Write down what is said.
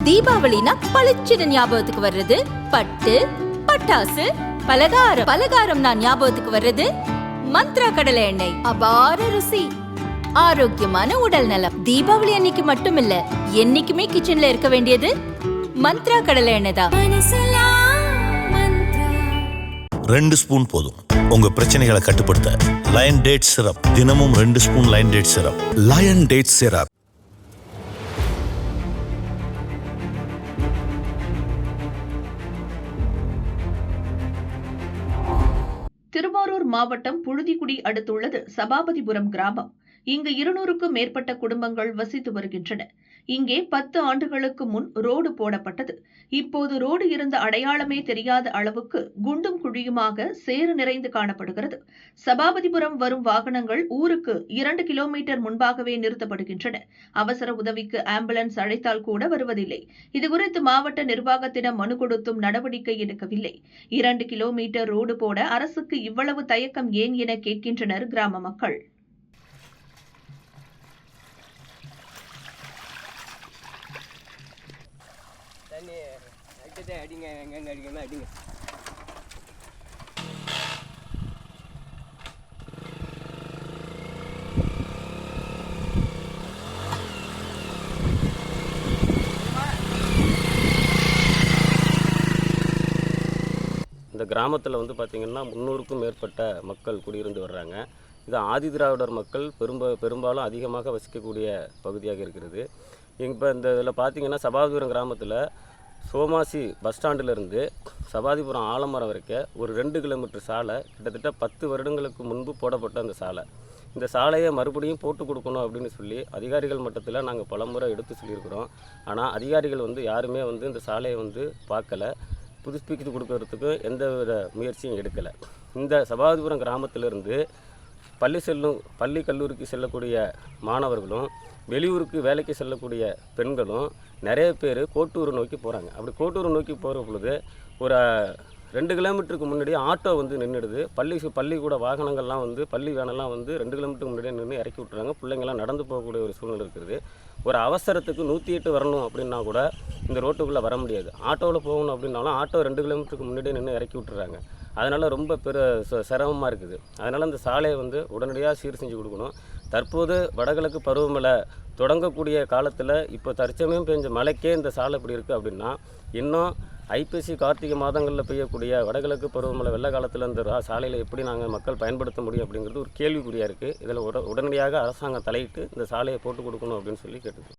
தீபாவளினா பளிச்சுன்னு ஞாபகத்துக்கு வர்றது பட்டு, பட்டாசு, பலகாரம். பலகாரம்னா ஞாபகத்துக்கு வர்றது மந்த்ரா கடலை எண்ணெய். அபார ருசி, ஆரோக்கியமான உடல் நலம். தீபாவளி அன்னைக்கு மட்டும் இல்ல, என்னைக்குமே கிச்சன்ல இருக்க வேண்டியது மந்த்ரா கடலை எண்ணெய் தான். 2 ஸ்பூன் போதும் உங்க பிரச்சனைகளை கட்டுப்படுத்த. லயன் டேட் சிரப், தினமும் 2 spoon lion date syrup. Lion date syrup. Thiruvarur மாவட்டம் புழுதிக்குடி அடுத்துள்ளது சபாபதிபுரம் கிராமம். இங்கு 200க்கும் மேற்பட்ட குடும்பங்கள் வசித்து வருகின்றன. இங்கே 10 ஆண்டுகளுக்கு முன் ரோடு போடப்பட்டது. இப்போது ரோடு இருந்த அடையாளமே தெரியாத அளவுக்கு குண்டும் குழியுமாக சேறு நிறைந்து காணப்படுகிறது. சபாபதிபுரம் வரும் வாகனங்கள் ஊருக்கு 2 கிலோமீட்டர் முன்பாகவே நிறுத்தப்படுகின்றன. அவசர உதவிக்கு ஆம்புலன்ஸ் அழைத்தால் கூட வருவதில்லை. இதுகுறித்து மாவட்ட நிர்வாகத்திடம் மனு கொடுத்தும் நடவடிக்கை எடுக்கவில்லை. 2 கிலோமீட்டர் ரோடு போட அரசுக்கு இவ்வளவு தயக்கம் ஏன் என கேட்கின்றனர் கிராம மக்கள். அடிங்க எங்கெங்க அடிக்கணும் அடிங்க. இந்த கிராமத்தில் வந்து பார்த்திங்கன்னா 300க்கும் மேற்பட்ட மக்கள் குடியிருந்து வர்றாங்க. இது ஆதி திராவிடர் மக்கள் பெரும்பாலும் அதிகமாக வசிக்கக்கூடிய பகுதியாக இருக்கிறது. இப்போ இந்த இதில் பார்த்திங்கன்னா சபாபதிபுரம் கிராமத்தில் சோமாசி பஸ் ஸ்டாண்டிலிருந்து சபாதிபுரம் ஆலமரம் வரைக்கும் ஒரு 2 கிலோமீட்டர் சாலை கிட்டத்தட்ட 10 வருடங்களுக்கு முன்பு போடப்பட்ட அந்த சாலை. இந்த சாலையை மறுபடியும் போட்டு கொடுக்கணும் அப்படின்னு சொல்லி அதிகாரிகள் மட்டத்தில் நாங்கள் பலமுறை எடுத்து சொல்லியிருக்கிறோம். ஆனால் அதிகாரிகள் வந்து யாருமே வந்து இந்த சாலையை வந்து பார்க்கல, புதுப்பித்து கொடுக்கறதுக்கு எந்த வித முயற்சியும் எடுக்கலை. இந்த சபாதிபுரம் கிராமத்திலிருந்து பள்ளி கல்லூரிக்கு செல்லக்கூடிய மாணவர்களும் வெளியூருக்கு வேலைக்கு செல்லக்கூடிய பெண்களும் நிறைய பேர் கோட்டூரை நோக்கி போகிறாங்க. அப்படி கோட்டூரை நோக்கி போகிற பொழுது ஒரு 2 கிலோமீட்டருக்கு முன்னாடி ஆட்டோ வந்து நின்றுடுது. பள்ளிக்கூட வாகனங்கள்லாம் வந்து பள்ளி வேனெல்லாம் வந்து 2 கிலோமீட்டருக்கு முன்னாடியே நின்று இறக்கி விட்டுறாங்க. பிள்ளைங்கள்லாம் நடந்து போகக்கூடிய ஒரு சூழ்நிலை இருக்குது. ஒரு அவசரத்துக்கு 108 வரணும் அப்படின்னா கூட இந்த ரோட்டுக்குள்ளே வர முடியாது. ஆட்டோவில் போகணும் அப்படின்னாலும் ஆட்டோ 2 கிலோமீட்டருக்கு முன்னாடியே நின்று இறக்கி விட்டுறாங்க. அதனால் ரொம்ப சிரமமாக இருக்குது. அதனால் அந்த சாலையை வந்து உடனடியாக சீர் செஞ்சு கொடுக்கணும். தற்போது வடகிழக்கு பருவமழை தொடங்கக்கூடிய காலத்தில் இப்போ தற்சமயம் பெஞ்ச மழைக்கே இந்த சாலை இப்படி இருக்குது அப்படின்னா, இன்னும் ஐப்பசி கார்த்திகை மாதங்களில் பெய்யக்கூடிய வடகிழக்கு பருவமழை வெள்ள காலத்தில் இந்த சாலையில் எப்படி நாங்கள் மக்கள் பயன்படுத்த முடியும் அப்படிங்கிறது ஒரு கேள்விக்குறியாக இருக்குது. இதில் உடனடியாக அரசாங்கம் தலையிட்டு இந்த சாலையை போட்டு கொடுக்கணும் அப்படின்னு சொல்லி கேட்டுது.